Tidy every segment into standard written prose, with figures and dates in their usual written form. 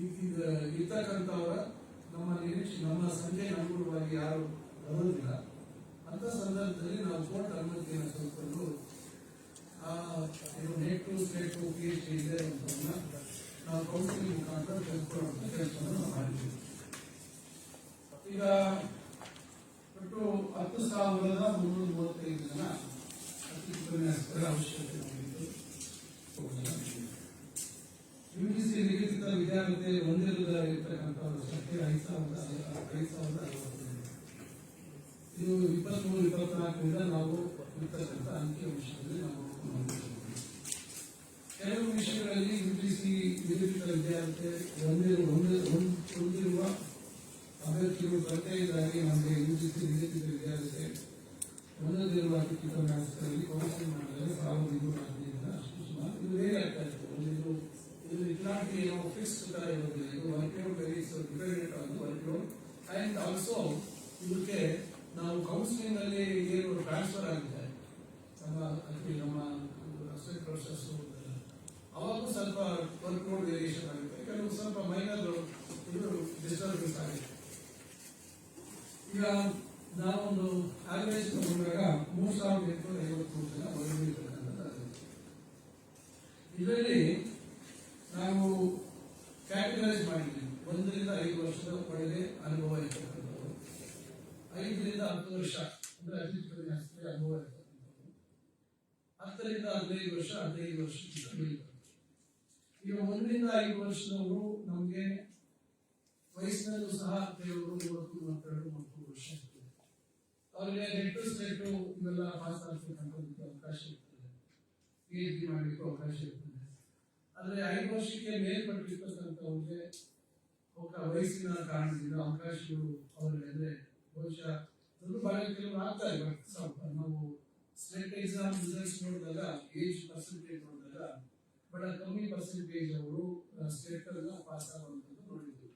ಈಗ ಇರ್ತಕ್ಕಂಥವರ ನಮ್ಮ ನಿರೀಕ್ಷೆ ನಮ್ಮ ಸಂಖ್ಯೆ ಅನುಗುಣವಾಗಿ ಯಾರು ಬರೋದಿಲ್ಲ ಅಂತ ಸಂದರ್ಭದಲ್ಲಿ ನಾವು ಕೋರ್ಟ್ ಅನುಮತಿಯನ್ನು ತೆಗೆದುಕೊಂಡು ನೆಟ್ಟು ಸ್ಟೇಟು PhD ಇದೆ ಅಂತವನ್ನ ನಾವು ಕೌನ್ಸಿಲಿಂಗ್ ಮುಖಾಂತರ ತೆಗೆದುಕೊಳ್ಳುವಂತ ಕೆಲಸವನ್ನು ನಾವು ಮಾಡಿದ್ದೀವಿ. ಈಗ ಒಟ್ಟು 10,335 ಜನ ಉಪನ್ಯಾಸಕರ ಅವಶ್ಯಕತೆ ನಮಗಿದ್ದು UGC ನಿಗದಿತ ವಿದ್ಯಾರ್ಥಿ ಹೊಂದಿರತಕ್ಕಂಥವ್ರ ಸಂಖ್ಯೆ 5,060. ಇದು 23-24ರಿಂದ ನಾವು ಇರ್ತಕ್ಕಂಥ ಅಂಕಿಅಂಶದಲ್ಲಿ ನಾವು ಕೆಲವು ವಿಷಯಗಳಲ್ಲಿ UGC ನಿಗದಿತ ವಿದ್ಯಾರ್ಥಿ ಹೊಂದಿರುವ ಅಭ್ಯರ್ಥಿಗಳು ಪ್ರತ್ಯೇಕವಾಗಿ ನಮಗೆ UGC ನಿಗದಿತ ವಿದ್ಯಾರ್ಥಿ ಹೊಂದದಿರುವ ಉಪನ್ಯಾಸಕರಲ್ಲಿ ಕೌನ್ಸಿಲಿಂಗ್ ಮಾಡಿದರೆ 1,215 ಅಷ್ಟು ಸುಮಾರು. ಇದು ಹೇಗೆ ಆಗ್ತಾ ಇತ್ತು, ಇದು ಇಟ್ಲಾಂಟಿ ನಾವು ಫಿಕ್ಸ್ ತರ ಇರೋದಿಲ್ಲ. ಇದು workload varies dependent on workload and also ಇದಕ್ಕೆ ನಾವು ಕೌನ್ಸಿಲಿಂಗ್ ಅಲ್ಲಿ ಏನು ಟ್ರಾನ್ಸ್ಫರ್ ಆಗಿದೆ ನಮ್ಮ ಅಸಿಸ್ಟೆಂಟ್ ಪ್ರೊಫೆಸರ್ಸ್ ಅವಾಗೂ ಸ್ವಲ್ಪ ವರ್ಕ್ಲೋಡ್ ವೇರಿಯೇಷನ್ ಆಗುತ್ತೆ, ಕೆಲವು ಸ್ವಲ್ಪ ಮೈನರ್ ಇದು ಡಿಸ್ಟರ್ಬೆನ್ಸ್ ಆಗಿದೆ. ಈಗ ನಾವೊಂದು ಆವರೇಜ್ ತಗೊಂಡಾಗ 3,853 ಜನ ಹೊರಗಿರ್ತಕ್ಕಂಥದ್ದು. ಇದರಲ್ಲಿ ನಾವು ಕ್ಯಾಟಗರೈಸ್ ಮಾಡಿದ್ದೀವಿ. 1 ರಿಂದ 5 ವರ್ಷದ ಒಳಗೆ ಅನುಭವ ಇರ್ತಕ್ಕಂಥದ್ದು, 5 ರಿಂದ 10 ವರ್ಷ ಅಂದ್ರೆ ಅಧಿಕ ಅನುಭವ ಇರ್ತಕ್ಕಂಥದ್ದು, 10 ರಿಂದ 15 ವರ್ಷ 15 ವರ್ಷಕ್ಕಿಂತ ಬೆಳೀತಾರೆ. ಈಗ 1 ರಿಂದ 5 ವರ್ಷದವರು ನಮಗೆ ವಯಸ್ಸಿನಲ್ಲೂ ಸಹ ಕೆಲವರು 32 ವರ್ಷ ಇರ್ತದೆ. ಅವರಿಗೆ ನೆಟ್ಟು ಸ್ಟೇಟು ಇವೆಲ್ಲ ಪಾಸ್ ಆಗ್ತಕ್ಕಂಥದ್ದಕ್ಕೆ ಅವಕಾಶ ಇರ್ತದೆ, PhD ಮಾಡಲಿಕ್ಕೂ ಅವಕಾಶ ಇರ್ತದೆ. ಆದರೆ 5 ವರ್ಷಕ್ಕೆ ಮೇಲ್ಪಟ್ಟಿರ್ತಕ್ಕಂಥವ್ರಿಗೆ ವಯಸ್ಸಿನ ಕಾರಣದಿಂದ ಅವಕಾಶಗಳು ಅವರಿಗೆ ಅಂದ್ರೆ ಬಹುಶಃ ಬಹಳ ಕೆಲವರು ಆಗ್ತಾ ಇಲ್ಲ. ನಾವು ಸ್ಟೇಟ್ ಎಕ್ಸಾಮ್ ರಿಸಲ್ಟ್ಸ್ ನೋಡಿದಾಗ ಏಜ್ ಪರ್ಸೆಂಟೇಜ್ ನೋಡಿದಾಗ ಬಹಳ ಕಮ್ಮಿ ಪರ್ಸೆಂಟೇಜ್ ಅವರು ಸ್ಟೇಟ್ ಪಾಸ್ ಆಗುವಂಥದ್ದು ನೋಡಿದ್ವಿ.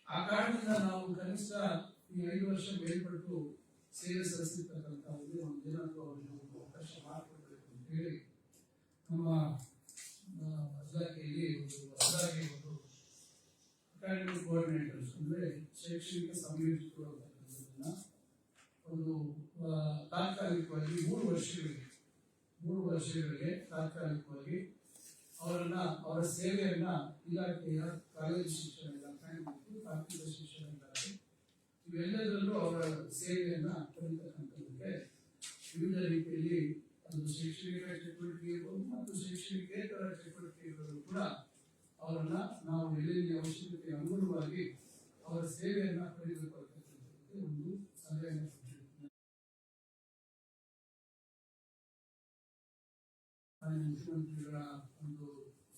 ಆ ಕಾರಣದಿಂದ ನಾವು ಕನಿಷ್ಠ ಈ 5 ವರ್ಷ ಮೇಲ್ಪಟ್ಟು ಸೇವೆ ಸಲ್ಲಿಸಿರ್ತಕ್ಕಂಥವ್ರಿಗೆ ಒಂದು ದಿನಾಂಕ ಅವರಿಗೆ ಒಂದು ಅವಕಾಶ ಮಾಡಿಕೊಡ್ಬೇಕು ಅಂತ ಹೇಳಿ ನಮ್ಮ ಇಲಾಖೆಯಲ್ಲಿ ಹೊಸದಾಗಿ ಒಂದು ಅಕಾಡೆಮಿಕ್ ಕೋಆರ್ಡಿನೇಟರ್ಸ್ ಅಂದ್ರೆ ಶೈಕ್ಷಣಿಕ ಸಂಯೋಜಕರು ಅಂತಕ್ಕಂಥದ್ದನ್ನ ಒಂದು ತಾತ್ಕಾಲಿಕವಾಗಿ 3 ವರ್ಷಗಳಿಗೆ ತಾತ್ಕಾಲಿಕವಾಗಿ ಅವರ ಸೇವೆಯನ್ನ ಇಲಾಖೆಯ ಕಾಲೇಜು ಶಿಕ್ಷಣ ಇಲಾಖೆ ಮತ್ತು ತಾಂತ್ರಿಕ ಶಿಕ್ಷಣ ಇಲಾಖೆ ಇವೆಲ್ಲದರಲ್ಲೂ ಅವರ ಸೇವೆಯನ್ನ ಪಡೆಯತಕ್ಕಂಥದ್ದಕ್ಕೆ ವಿವಿಧ ರೀತಿಯಲ್ಲಿ ಒಂದು ಶೈಕ್ಷಣಿಕ ಚಟುವಟಿಕೆ ಇರ್ಬೋದು ಮತ್ತು ಶೈಕ್ಷಣಿಕೇತರ ಚಟುವಟಿಕೆಗಳು ಕೂಡ ಅವರನ್ನ ನಾವು ಎಲ್ಲೆಲ್ಲಿ ಅವಶ್ಯಕತೆ ಅನುಗುಣವಾಗಿ ಅವರ ಸೇವೆಯನ್ನ ಪಡೆಯಬೇಕು ಅಂತಕ್ಕಂಥದ್ದಕ್ಕೆ ಒಂದು ಸಲಹೆಯನ್ನು ಕೊಟ್ಟಿರ್ತೀನಿ. ಮುಖ್ಯಮಂತ್ರಿಗಳ ಒಂದು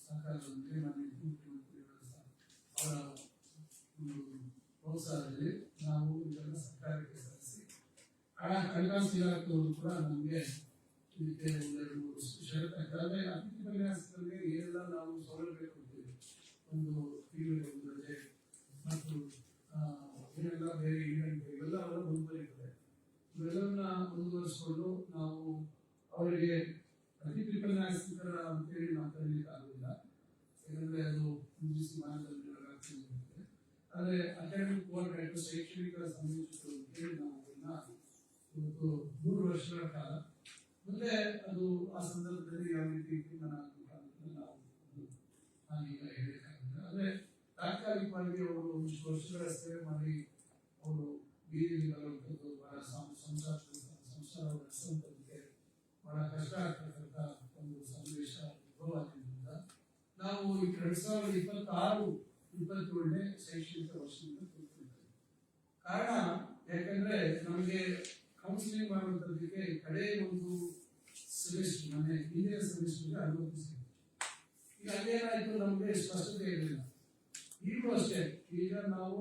ಸಹಕಾರದೊಂದಿಗೆ ಮುಖ್ಯಮಂತ್ರಿಗಳ ಅವರ ಒಂದು ಪ್ರೋತ್ಸಾಹದಲ್ಲಿ ನಾವು ಇದನ್ನು ಸರ್ಕಾರಕ್ಕೆ ಸಲ್ಲಿಸಿ ಹಣಕಾಸು ಇಲಾಖೆಯವರು ಕೂಡ ನಮಗೆ ಇದಕ್ಕೆ 1-2 ಷರತ್ತು ಹಾಕಿದ್ರೆ ಅತಿಥಿ ಉಪನ್ಯಾಸದಲ್ಲಿ ಏನೆಲ್ಲ ನಾವು ಸೌಲಭ್ಯ ಕೊಡ್ತೀವಿ, ಒಂದು ತಿಂಗಳಿಗೆ 1 ರಜೆ ಮತ್ತು ಏನೆಲ್ಲ ಬೇರೆ ಈವೆಂಟ್ ಇವೆಲ್ಲವೆಲ್ಲ ಮುಂದುವರಿತದೆ. ಇವೆಲ್ಲವನ್ನ ಮುಂದುವರಿಸಿಕೊಂಡು ನಾವು ಅವರಿಗೆ ಅತಿಥಿ ಉಪನ್ಯಾಸಕರ ಅಂತೇಳಿ ನಾವು ಕರೀಲಿಕ್ಕೆ ಆಗುದಿಲ್ಲ, ಯಾಕಂದ್ರೆ ಅದು UGC ಮಾನದಂಡಗಳಾಗ್ತದೆ. ಆದರೆ ಅಕಾಡೆಮಿಕ್ ಕೋಆರ್ಡಿನೇಟರ್ ಶೈಕ್ಷಣಿಕ ಸಂಯೋಜಕರು ಅಂತೇಳಿ ನಾವು ಇವತ್ತು 3 ವರ್ಷಗಳ ಕಾಲ ಮುಂದೆ ಅದು ಆ ಸಂದರ್ಭದಲ್ಲಿ ಯಾವ ರೀತಿ ನಾವು ಈಗ ಹೇಳಬೇಕಾಗುತ್ತೆ. ಆದರೆ ತಾತ್ಕಾಲಿಕವಾಗಿ ಅವರು ಒಂದಿಷ್ಟು ವರ್ಷಗಳ ಸೇವೆ ಮಾಡಿ ಅವರು ಬೀದಿಯಲ್ಲಿ ಬರುವಂಥದ್ದು ಬಹಳ ಸಂಸಾರ ನಡೆಸುವಂಥದ್ದಕ್ಕೆ ಬಹಳ ಕಷ್ಟ ಆಗ್ತಕ್ಕಂಥ ಒಂದು ಸನ್ನಿವೇಶ ಉದ್ಭವವಾಗಿದ್ದರಿಂದ ನಾವು 2026-27ನೇ ಶೈಕ್ಷಣಿಕ ವರ್ಷದಿಂದ ಕೂತ್ಕೊಳ್ತೇವೆ. ಕಾರಣ ಯಾಕಂದ್ರೆ ನಮಗೆ ಕೌನ್ಸಿಲಿಂಗ್ ಮಾಡುವಂಥದ್ದಕ್ಕೆ ಕಡೆ ಒಂದು ಸೆಮಿಸ್ಟರ್ ಮೊನ್ನೆ ಹಿಂದಿನ ಸೆಮಿಸ್ಟರ್ಗೆ ಅನುಮತಿ ಸಿಗುತ್ತೆ. ಈಗ ಅಲ್ಲೇನಾಯ್ತು, ನಮಗೆ ಸ್ಪಷ್ಟತೆ ಇರಲಿಲ್ಲ. ಈಗಲೂ ಅಷ್ಟೇ, ಈಗ ನಾವು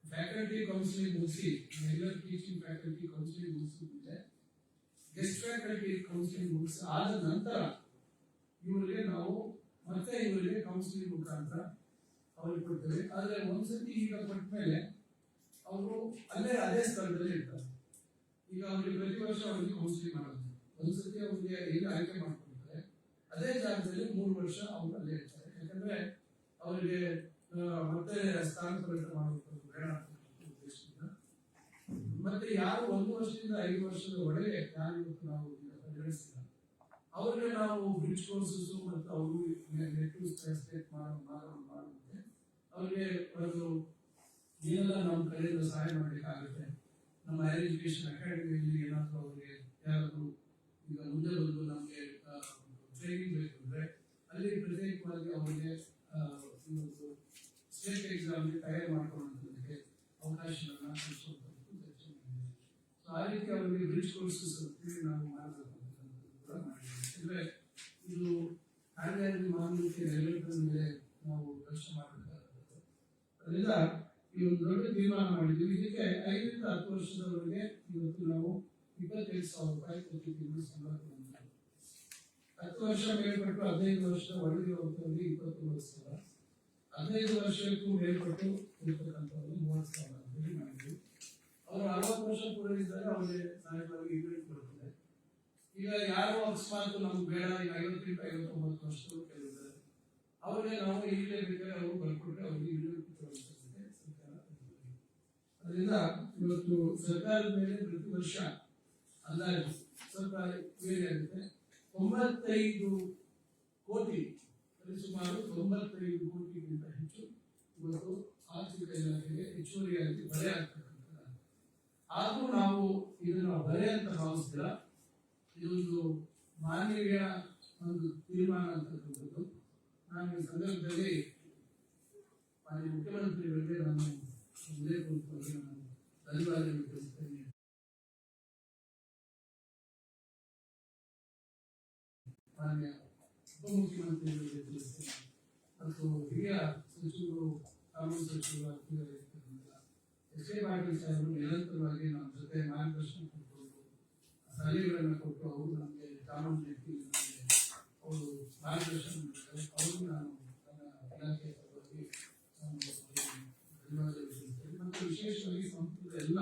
ಫ್ಯಾಕಲ್ಟಿ ಕೌನ್ಸಿಲಿಂಗ್ ಮುಗಿಸಿ ರೆಗ್ಯುಲರ್ ಟೀಚಿಂಗ್ ಫ್ಯಾಕಲ್ಟಿ ಕೌನ್ಸಿಲಿಂಗ್ ಮುಗಿಸಿದ್ರೆ ಗೆಸ್ಟ್ ಫ್ಯಾಕಲ್ಟಿ ಕೌನ್ಸಿಲಿಂಗ್ ಮುಗಿಸಿ ಆದ ನಂತರ ಇವರಿಗೆ ನಾವು ಮತ್ತೆ ಇವರಿಗೆ ಕೌನ್ಸಿಲಿಂಗ್ ಮುಖಾಂತರ ಅವ್ರಿಗೆ ಕೊಡ್ತೇವೆ. ಆದರೆ ಒಂದ್ಸತಿ ಈಗ ಕೊಟ್ಟ ಮೇಲೆ ಅವರು ಅದೇ ಸ್ಥಳದಲ್ಲಿ ಇರ್ತಾರೆ. ಈಗ ಅವ್ರಿಗೆ ಪ್ರತಿ ವರ್ಷ ಅವರಿಗೆ ಕೌನ್ಸಿಲಿಂಗ್ ಮಾಡೋದು, ಒಂದ್ಸತಿ ಅವ್ರಿಗೆ ಈಗ ಆಯ್ಕೆ ಮಾಡ್ಕೊಳ್ತಾರೆ, ಅದೇ ಜಾಗದಲ್ಲಿ 3 ವರ್ಷ ಅವರು ಅಲ್ಲೇ ಇರ್ತಾರೆ. ಯಾಕಂದ್ರೆ ಅವ್ರ ಅವರಿಗೆ ಮತ್ತೆ ಸ್ಥಾನಾಂತರಿತ ಮಾಡುವಂಥದ್ದು ಬೇಡ ಅಂತಕ್ಕಂಥ ಉದ್ದೇಶದಿಂದ ಮತ್ತೆ ಯಾರು 1 ವರ್ಷದಿಂದ 5 ವರ್ಷದ ಒಳಗೆ ಯಾರು ಇವತ್ತು ನಾವು ಪರಿಗಣಿಸಿಲ್ಲ ಅವ್ರಿಗೆ ನಾವು ಬ್ರಿಡ್ಜ್ ಕೋರ್ಸಸ್ ಮತ್ತು ಅವರು ನೆಟಿವ್ ಸ್ಟೇಟ್ ಮಾಡುತ್ತೆ ಅವ್ರಿಗೆ ಒಂದು ಏನೆಲ್ಲ ನಮ್ಮ ಕಡೆಯಿಂದ ಸಹಾಯ ಮಾಡಲಿಕ್ಕಾಗುತ್ತೆ ನಮ್ಮ ಹೈಯರ್ ಎಜುಕೇಶನ್ ಅಕಾಡೆಮಿಯಲ್ಲಿ ಏನಾದರೂ ಅವರಿಗೆ ಯಾರಾದರೂ ಈಗ ಮುಂದೆ ಬಂದು ನಮಗೆ ಟ್ರೈನಿಂಗ್ ಬೇಕು ಅಂದರೆ ಅಲ್ಲಿ ಪ್ರತ್ಯೇಕವಾಗಿ ಅವರಿಗೆ ಒಂದು ಸ್ಟೇಟ್ ಎಕ್ಸಾಮ್ಗೆ ತಯಾರಿ ಮಾಡ್ಕೊಳ್ಳೋದಕ್ಕೆ ಅವಕಾಶಗಳನ್ನ ಕಲ್ಪಿಸುವಂಥದ್ದು ಚರ್ಚೆ ಮಾಡಿದ್ದೀವಿ. ಸೊ ಆ ರೀತಿ ಅವರಿಗೆ ಬ್ರಿಡ್ಜ್ ಕೋರ್ಸಸ್ ನಾವು ಮಾಡಬೇಕು ಕೂಡ ಮಾಡಿದ್ದೀವಿ. ಅಂದರೆ ಇದು ಕಾರ್ಯಕಾರಿ ಮಾನವೀಯತೆ ನೆಲೆಗಳ ಮೇಲೆ ನಾವು ಯೋಚನೆ ಮಾಡಬೇಕಾಗುತ್ತದೆ. ಅದರಿಂದ ಈ ಒಂದು ದೊಡ್ಡ ತೀರ್ಮಾನ ಮಾಡಿದ್ದೀವಿ. ಇದಕ್ಕೆ 5 ರಿಂದ 10 ವರ್ಷದವರೆಗೆ ಇವತ್ತು ನಾವು 25,000 ರೂಪಾಯಿ ಪ್ರತಿ ತಿಂಗಳು ಸಂಬಳ ಕೊಡುತ್ತೇವೆ. 10 ವರ್ಷ ಮೇಲ್ಪಟ್ಟು 15 ವರ್ಷ ಒಳಗಿರುವಂಥವರಿಗೆ 29,000, 15 ವರ್ಷಕ್ಕೂ ಮೇಲ್ಪಟ್ಟು ಇರ್ತಕ್ಕಂಥವ್ರಿಗೆ 30,000 ಅಂತ ಹೇಳಿ ಮಾಡಿದ್ವಿ. ಅವರು 60 ವರ್ಷ ಪೂರೈಸಿದಾಗ ಅವರಿಗೆ ಸಹಜವಾಗಿ ಇನ್ವೆಂಟ್ ಬರುತ್ತದೆ. ಈಗ ಯಾರು ಅಕಸ್ಮಾತ್ ನಮ್ಗೆ ಬೇಡ ಈಗ 50 ರಿಂದ 59 ವರ್ಷದವರು ಕೆಲವಿದ್ದಾರೆ ಅವರಿಗೆ ನಾವು ಈಗಲೇ ಬೇಕಾದ್ರೆ ಅವರು ಬರ್ಕೊಟ್ರೆ ಅವರಿಗೆ ಇನ್ವೆಂಟ್ ಕೊಡುವಂಥದ್ದು. ಅದರಿಂದ ಇವತ್ತು ಸರ್ಕಾರದ ಮೇಲೆ ಪ್ರತಿ ವರ್ಷ ಅಂದಾಜು ಸ್ವಲ್ಪ ಬೇರೆ ಆಗುತ್ತೆ 95 ಕೋಟಿ ಸುಮಾರು 95 ಕೋಟಿಗಿಂತ ಹೆಚ್ಚು ಇವತ್ತು ಆರ್ಥಿಕ ಇಲಾಖೆಗೆ ಹೆಚ್ಚುವರಿಯಾಗಿ ಹೊರೆ ಆಗ್ತಕ್ಕಂಥದ್ದು. ಆದರೂ ನಾವು ಇದನ್ನು ಹೊರೆ ಅಂತ ಭಾವಿಸ್ತಿಲ್ಲ. ಇದೊಂದು ಮಾನವೀಯ ಒಂದು ತೀರ್ಮಾನ ಅಂತಕ್ಕಂಥದ್ದು. ನಾನು ಈ ಸಂದರ್ಭದಲ್ಲಿ ಮಾನ್ಯ ಮುಖ್ಯಮಂತ್ರಿಗಳಿಗೆ ನಾನು ಉಲ್ಲೇಖವಾಗಿ ನಾನು ಧನ್ಯವಾದಗಳು ತಿಳಿಸ್ತೇನೆ. ಮಾನ್ಯ ಉಪಮುಖ್ಯಮಂತ್ರಿಗಳಿಗೆ ತಿಳಿಸ್ತೇನೆ ಮತ್ತು ಹಿರಿಯ ಸಚಿವರು ಕಾನೂನು ಸಚಿವರು ಎಸ್ ಕೆ ಪಾಟೀಲ್ ಸಾಹೇಬರು ನಿರಂತರವಾಗಿ ನಮ್ಮ ಜೊತೆ ಮಾರ್ಗದರ್ಶನ ಕೊಟ್ಟು ಸಲಹೆಗಳನ್ನು ಕೊಟ್ಟು ಅವರು ನಮಗೆ ಕಾನೂನು ರೀತಿಯಲ್ಲಿ ನಮಗೆ ಅವರು ಮಾರ್ಗದರ್ಶನ ಮಾಡಿದ್ದಾರೆ. ಅವರು ನಾನು ನನ್ನ ಇಲಾಖೆ ಪರವಾಗಿ ಧನ್ಯವಾದಗಳು ತಿಳಿಸ್ತೇನೆ. ಮತ್ತು ವಿಶೇಷವಾಗಿ ಸಂಪುಟದ ಎಲ್ಲ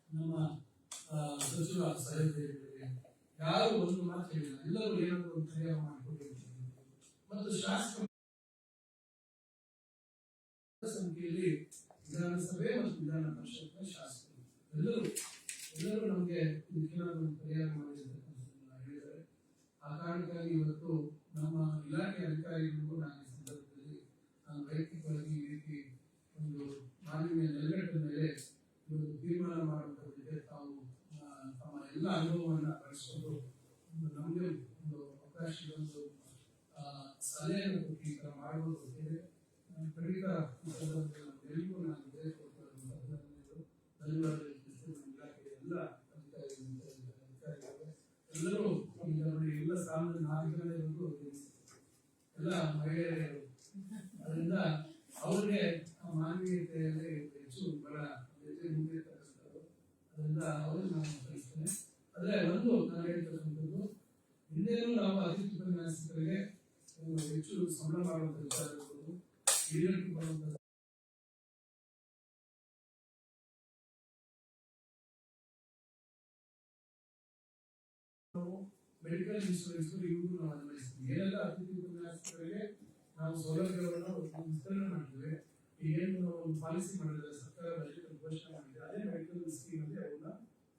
ನಮ್ಮ ಸಚಿವ ಸಹೋದರಿಗಳಿಗೆ ಯಾರು ಒಂದು ಮಾತು ಹೇಳಿಲ್ಲ, ಎಲ್ಲರೂ ಏನಾದರೂ ಒಂದು ಸಹಾಯ ಮಾಡಿಕೊಟ್ಟಿರ್ತಾರೆ. ಮತ್ತು ಶಾಸಕ ಸಂಖ್ಯೆಯಲ್ಲಿ ವಿಧಾನಸಭೆ ಮತ್ತು ವಿಧಾನ ಪರಿಷತ್ನ ಶಾಸಕರು ಎಲ್ಲರೂ ನಮಗೆ ಇದಕ್ಕೇನಾದರೂ ಪರಿಹಾರ ಮಾಡಿರ್ತಕ್ಕಂಥದ್ದನ್ನು ಹೇಳಿದ್ದಾರೆ. ಆ ಕಾರಣಕ್ಕಾಗಿ ಇವತ್ತು ನಮ್ಮ ಇಲಾಖೆ ಅಧಿಕಾರಿಗಳಿಗೂ ನಾನು ಈ ಸಂದರ್ಭದಲ್ಲಿ ನಾನು ವೈಯಕ್ತಿಕವಾಗಿ ಈ ರೀತಿ ಒಂದು ಮಾನವೀಯ ನೆಲೆಗಟ್ಟಿನ ಮೇಲೆ ಇವತ್ತು ತೀರ್ಮಾನ ಮಾಡುವುದಕ್ಕೆ ತಾವು ತಮ್ಮ ಎಲ್ಲ ಅನುಭವವನ್ನು ಬಳಸಿಕೊಂಡು ನಮಗೆ ಒಂದು ಅವಕಾಶ ಒಂದು ಸಲಹೆಯನ್ನು ಕೊಟ್ಟು ಈ ಥರ ಮಾಡುವುದು ಗೊತ್ತಿದೆ. ಖಂಡಿತ ಈ ಸಂದರ್ಭದಲ್ಲಿ ಎಲ್ಲರಿಗೂ ನಾನು ಧನ್ಯವಾದಗಳು ಇಲಾಖೆಯ ಎಲ್ಲ ಅಧಿಕಾರಿಗಳು ಎಲ್ಲರೂ ಈಗ ನೋಡಿ ಎಲ್ಲ ಸಾಮಾನ್ಯ 4 ಜನರಿಗೂ ಎಲ್ಲ ಮಹಿಳೆಯರು. ಅದರಿಂದ ಅವ್ರಿಗೆ ಮಾನವೀಯತೆಯಲ್ಲಿ ಹೆಚ್ಚು ಬಹಳ ಮುಂದೆ ತರಿಸ್ತಾರೆ. ಅದರಿಂದ ಅವರು ನಾನು ಕಲಿಸ್ತೇನೆ. ಆದರೆ ಒಂದು ನಾನು ಹೇಳ್ತಕ್ಕಂಥದ್ದು ಹಿಂದೇನೂ ನಾವು ಅತಿಥಿ ಉಪನ್ಯಾಸಕರಿಗೆ ಹೆಚ್ಚು ಸಂಬಳ ಮಾಡುವಂಥ ವಿಚಾರ ಇರ್ಬೋದು, ಹಿರಿಯರಿಗೆ ಬರುವಂಥ ಮೆಡಿಕಲ್ ಇನ್ಶೂರೆನ್ಸ್ ಇವರು ನಾವು ಅನ್ವಯಿಸ್ತೀವಿ. ಏನೆಲ್ಲ ಅತಿಥಿ ಉಪನ್ಯಾಸಕರಿಗೆ ನಾವು ಸೌಲಭ್ಯಗಳನ್ನು ವಿಸ್ತರಣೆ ಮಾಡಿದ್ದೇವೆ. ಈಗೇನು ನಾವು ಒಂದು ಪಾಲಿಸಿ ಮಾಡಿದ್ರೆ ಸರ್ಕಾರ ಬಜೆಟ್ ಘೋಷಣೆ ಮಾಡಿದೆ, ಅದೇ ಮೆಡಿಕಲ್ ಸ್ಕೀಮ್ ಅಲ್ಲಿ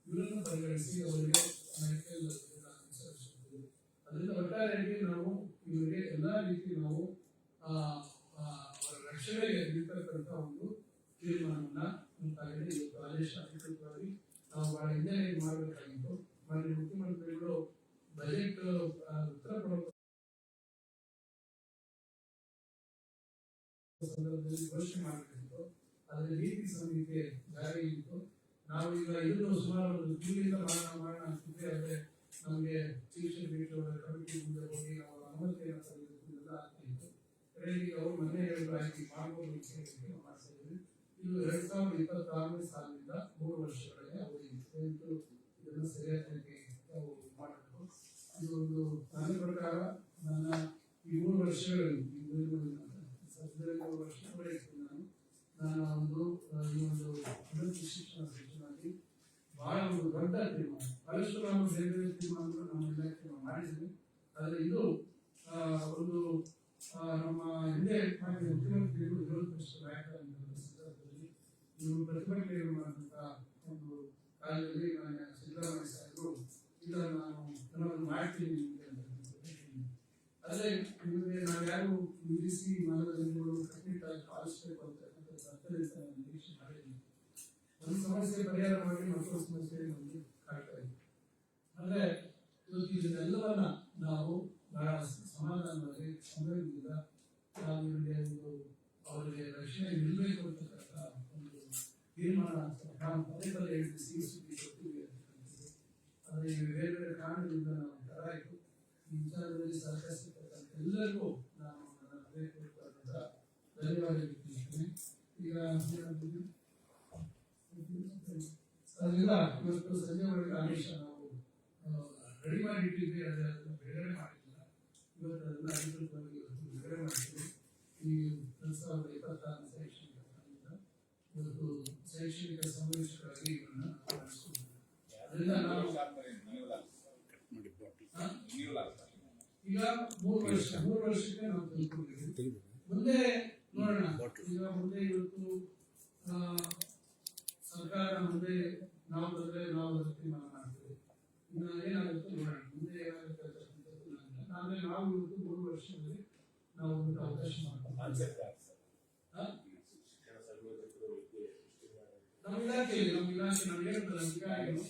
ಇವರನ್ನು ಪರಿಗಣಿಸಿ ಅವರಿಗೆ ಮೆಡಿಕಲ್ ಇನ್ಶೂರೆನ್ಸ್. ಅದರಿಂದ ಒಟ್ಟಾರೆಯಾಗಿ ನಾವು ಇವರಿಗೆ ಎಲ್ಲಾ ರೀತಿ ನಾವು ಅವರ ರಕ್ಷಣೆಗೆ ನಿಂತಕ್ಕಂಥ ಒಂದು ತೀರ್ಮಾನವನ್ನ ಮುಂತಾಗಿದೆ. ಇವತ್ತು ಆದೇಶ ಅಧಿಕೃತವಾಗಿ ನಾವು ಬಹಳ ಹಿಂದೆ ಮಾಡಬೇಕಾಗಿತ್ತು. ಮಾನ್ಯ ಮುಖ್ಯಮಂತ್ರಿಗಳು ಬಜೆಟ್ ಉತ್ತರ ಕೊಡುವ ಸಂದರ್ಭದಲ್ಲಿ ಘೋಷಣೆ ಮಾಡಬೇಕಿತ್ತು. ಅದರ ನೀತಿ ಸಂಹಿತೆ ಜಾರಿ ಇತ್ತು. ನಾವು ಈಗ ಇದನ್ನು ಸುಮಾರು ಒಂದು ತಿಂಗಳಿಂದ ಮಾಡೋಣ ಅಂತಿದ್ರೆ ಆದರೆ ನಮಗೆ ಚೀಫ್ ಸೆಕ್ರೆಟರಿ ಕಮಿಟಿ ಮುಂದೆ ಹೋಗಿ ನಾವು ಅನುಮತಿಯನ್ನು ಸಲ್ಲಿಸುವುದೆಲ್ಲ ಆಗ್ತಾ ಇತ್ತು. ಈಗ ಅವರು ಮನೆ ಆಯ್ಕೆ ಮಾಡಬಹುದು ಮಾಡ್ತಾ ಇದ್ವಿ. ಇದು 2026 ಸಾಲಿನಿಂದ 3 ವರ್ಷಗಳಿಗೆ ಅವಧಿ ಇತ್ತು. ಇದನ್ನು ಸರಿಯಾಗಿ ನಾವು ಮಾಡಬೇಕು. ಇದು ಒಂದು ನನ್ನ ಪ್ರಕಾರ ನನ್ನ ಈ 3 ವರ್ಷಗಳಲ್ಲಿ 3 ವರ್ಷ ಪಡೆಯುತ್ತೇನೆ. ನಾನು ಒಂದು ಈ ಒಂದು ಉನ್ನತ ಶಿಕ್ಷಣ ಸಚಿವನಾಗಿ ಬಹಳ ಒಂದು ದೊಡ್ಡ ತೀರ್ಮಾನ, ಬಹಳಷ್ಟು ನಾವು ಬೇರೆ ಬೇರೆ ತೀರ್ಮಾನಗಳು ನಮ್ಮ ಇಲಾಖೆ ಮಾಡಿದ್ವಿ. ಆದರೆ ಇದು ಒಂದು ನಮ್ಮ ಹಿಂದೆ ಮಾನ್ಯ ಮುಖ್ಯಮಂತ್ರಿಗಳು ವಿರೋಧ ಪಕ್ಷದ ನಾಯಕರಾಗಿದ್ದ ಸಂದರ್ಭದಲ್ಲಿ ಇವರು ಪ್ರತಿಭಟನೆ ಮಾಡುವಂತ ಒಂದು ಕಾಲದಲ್ಲಿ ಮಾನ್ಯ ಸಿದ್ದರಾಮಯ್ಯ ಸಾಹೇಬರು ಇದನ್ನು ನಾನು ಕೆಲವನ್ನು ಮಾಡ್ತೀನಿ ಅದೇ ನಿಮಗೆ ನಾವು ಯಾರು ನಿಲ್ಲಿಸಿ ಮಾನದಂಡಗಳು ಕಟ್ಟುನಿಟ್ಟಾಗಿ ಪಾಲಿಸಬೇಕು ಅಂತಕ್ಕಂಥ ಅರ್ಥದಿಂದ ನಿರೀಕ್ಷೆ ಮಾಡಿದ್ದೀನಿ. ಒಂದು ಸಮಸ್ಯೆ ಪರಿಹಾರ ಮಾಡಿ ಮತ್ತೊಂದು ಸಮಸ್ಯೆ ನಮಗೆ ಕಾಡ್ತಾ ಇದೆ. ಅಂದ್ರೆ ಇವತ್ತು ಇದನ್ನೆಲ್ಲವನ್ನ ನಾವು ಬಹಳ ಸಮಾಧಾನವಾಗಿ ಸಂವೇದನೆಯಿಂದ ನಾವು ಇವರಿಗೆ ಅವರಿಗೆ ರಕ್ಷಣೆ ನಿಲ್ಲಬೇಕು ಅಂತಕ್ಕಂಥ ಒಂದು ತೀರ್ಮಾನ ನಾವು ಪದೇ ಪದೇ ಹೇಳಿದ ಸಿಹಿ ಸುದ್ದಿ ಕೊಡ್ತೀವಿ ಅಂತಕ್ಕಂಥದ್ದು. ಆದರೆ ಈ ಬೇರೆ ಬೇರೆ ಕಾರಣದಿಂದ ನಾವು ತಡ ಆಯಿತು. ಈ ವಿಚಾರದಲ್ಲಿ ಸಹಕರಿಸಿರ್ತಕ್ಕಂಥ ಎಲ್ಲರಿಗೂ ನಾನು ನನ್ನ ಹೃದಯಪೂರ್ವಕವಾದಂಥ ಧನ್ಯವಾದ ವ್ಯಕ್ತಿಸ್ತೇನೆ. ಈಗ ಅದರಿಂದ ಇವತ್ತು ಸಂಜೆ ಒಳಗೆ ಆದೇಶ ನಾವು ರೆಡಿ ಮಾಡಿಟ್ಟಿದ್ವಿ. ಅದನ್ನು ಬಿಡುಗಡೆ ಮಾಡಿಲ್ಲ. ಇವತ್ತು ಅದನ್ನ ಅಧಿಕೃತವಾಗಿ ಇವತ್ತು ಬಿಡುಗಡೆ ಮಾಡ್ತೀವಿ. ಈ 2026 ಶೈಕ್ಷಣಿಕ ಸಾಲಿನಿಂದ ಇವತ್ತು ಶೈಕ್ಷಣಿಕ ಸಮಾವೇಶಕ್ಕಾಗಿ ಇವನ್ನ ನಡೆಸಿದ್ದೀವಿ. ಅದರಿಂದ ನಾವು ಈಗ 3 ವರ್ಷಕ್ಕೆ ನಾವು ತಿಳ್ಕೊಂಡಿದ್ದೀವಿ. ಮುಂದೆ ನೋಡೋಣ. ಈಗ ಮುಂದೆ ಇವತ್ತು ಸರ್ಕಾರ ಮುಂದೆ ನಾವು ಬಂದ್ರೆ ನಾವು ಅದಕ್ಕೆ ತೀರ್ಮಾನ ಮಾಡ್ತೀವಿ. ಇನ್ನು ಏನಾಗುತ್ತೆ ನೋಡೋಣ. ಮುಂದೆ ಏನಾಗುತ್ತೆ ಅಂತಕ್ಕಂಥದ್ದು ಆಮೇಲೆ ನಾವು ಇವತ್ತು 3 ವರ್ಷದಲ್ಲಿ ನಾವು ಒಂದು ಅವಕಾಶ ಮಾಡ್ತೀವಿ. ನಮ್ಮ ಇಲಾಖೆಯಲ್ಲಿ ನಾವು ಏನು